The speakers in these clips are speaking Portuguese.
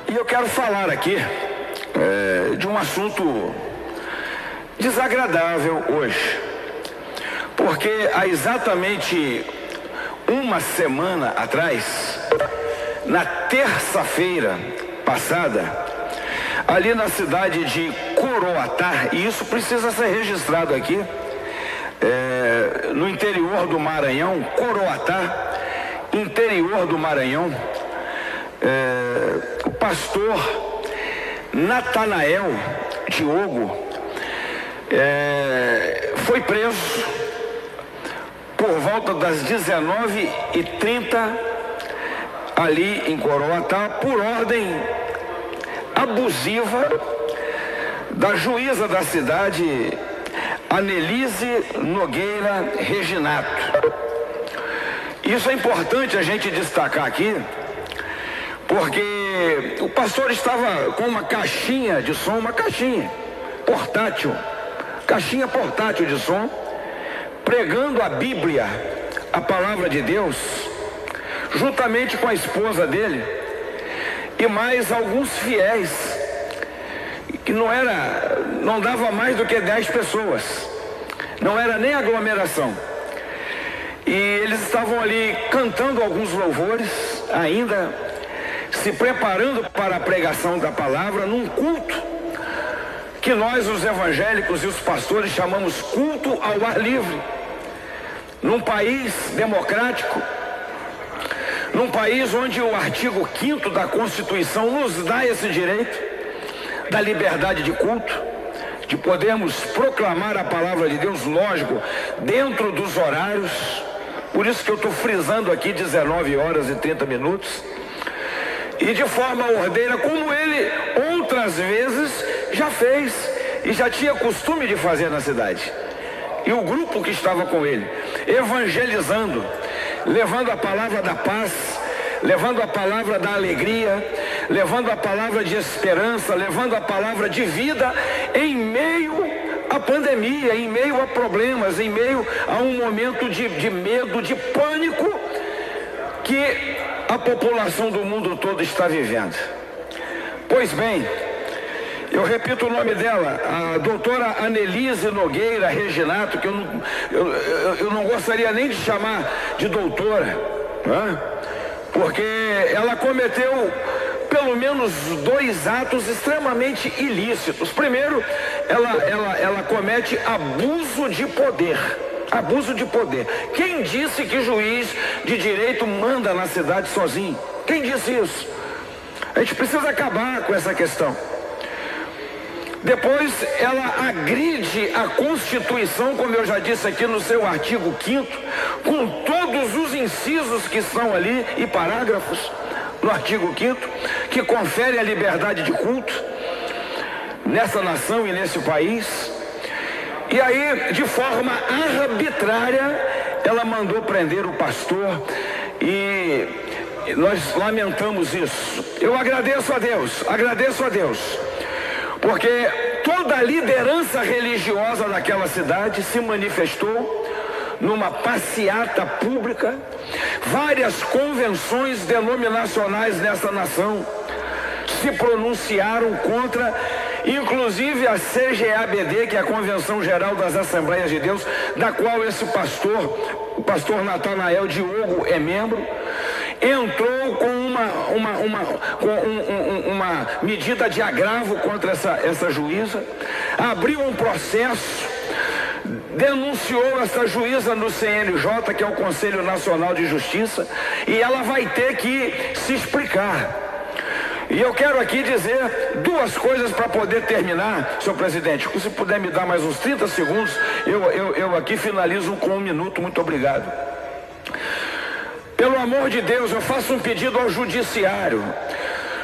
E eu quero falar aqui de um assunto desagradável hoje, porque há exatamente uma semana atrás, na terça-feira passada, ali na cidade de Coroatá, e isso precisa ser registrado aqui, no interior do Maranhão, Coroatá, interior do Maranhão, o pastor Natanael Diogo foi preso por volta das 19h30 ali em Coroatá por ordem abusiva da juíza da cidade, Anelise Nogueira Reginato. Isso é importante a gente destacar aqui, porque o pastor estava com uma caixinha de som, uma caixinha portátil de som, pregando a Bíblia, a palavra de Deus, juntamente com a esposa dele e mais alguns fiéis, que não dava mais do que 10 pessoas, não era nem aglomeração. E eles estavam ali cantando alguns louvores, ainda se preparando para a pregação da palavra, num culto que nós, os evangélicos e os pastores, chamamos culto ao ar livre. Num país democrático, num país onde o artigo 5º da Constituição nos dá esse direito da liberdade de culto, de podermos proclamar a palavra de Deus, lógico, dentro dos horários. Por isso que eu estou frisando aqui 19h30, e de forma ordeira, como ele outras vezes já fez e já tinha costume de fazer na cidade. E o grupo que estava com ele, evangelizando, levando a palavra da paz, levando a palavra da alegria, levando a palavra de esperança, levando a palavra de vida em meio à pandemia, em meio a problemas, em meio a um momento de medo, de pânico que a população do mundo todo está vivendo. Pois bem, eu repito o nome dela, a doutora Anelise Nogueira Reginato, que eu não gostaria nem de chamar de doutora, né? Porque ela cometeu pelo menos 2 atos extremamente ilícitos. Primeiro, ela comete abuso de poder. Abuso de poder. Quem disse que juiz de direito manda na cidade sozinho? Quem disse isso? A gente precisa acabar com essa questão. Depois, ela agride a Constituição, como eu já disse aqui no seu artigo 5º, com todos os incisos que estão ali e parágrafos no artigo 5º, que confere a liberdade de culto nessa nação e nesse país. E aí, de forma arbitrária, ela mandou prender o pastor e nós lamentamos isso. Eu agradeço a Deus, porque toda a liderança religiosa daquela cidade se manifestou numa passeata pública, várias convenções denominacionais nessa nação se pronunciaram contra, inclusive a CGABD, que é a Convenção Geral das Assembleias de Deus, da qual esse pastor, o pastor Natanael Diogo, é membro, entrou com uma medida de agravo contra essa juíza, abriu um processo, denunciou essa juíza no CNJ, que é o Conselho Nacional de Justiça, e ela vai ter que se explicar. E eu quero aqui dizer 2 coisas para poder terminar, senhor presidente. Se puder me dar mais uns 30 segundos, eu aqui finalizo com 1 minuto. Muito obrigado. Pelo amor de Deus, eu faço um pedido ao judiciário.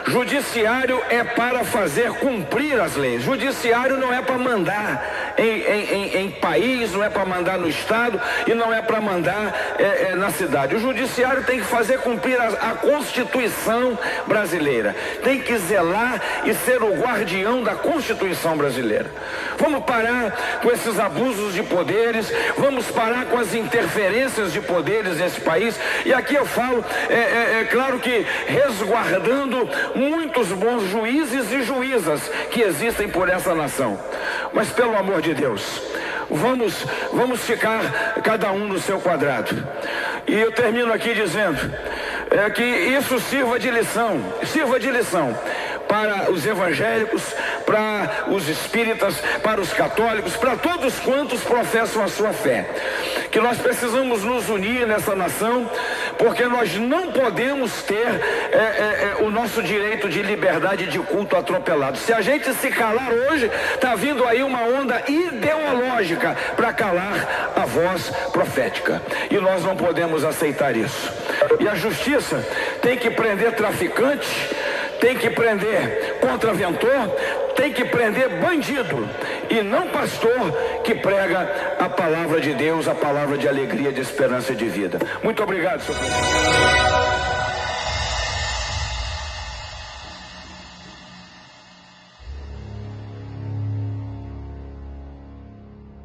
Judiciário é para fazer cumprir as leis. Judiciário não é para mandar em país, não é para mandar no estado e não é para mandar na cidade. O judiciário tem que fazer cumprir a Constituição brasileira. Tem que zelar e ser o guardião da Constituição brasileira. Vamos parar com esses abusos de poderes, vamos parar com as interferências de poderes nesse país. E aqui eu falo, claro que resguardando muitos bons juízes e juízas que existem por essa nação. Mas pelo amor de Deus, vamos ficar cada um no seu quadrado. E eu termino aqui dizendo que isso sirva de lição para os evangélicos, para os espíritas, para os católicos, para todos quantos professam a sua fé. Que nós precisamos nos unir nessa nação, porque nós não podemos ter o nosso direito de liberdade de culto atropelado. Se a gente se calar hoje, está vindo aí uma onda ideológica para calar a voz profética. E nós não podemos aceitar isso. E a justiça tem que prender traficante, tem que prender contraventor, tem que prender bandido, e não pastor que prega a palavra de Deus, a palavra de alegria, de esperança e de vida. Muito obrigado, senhor presidente.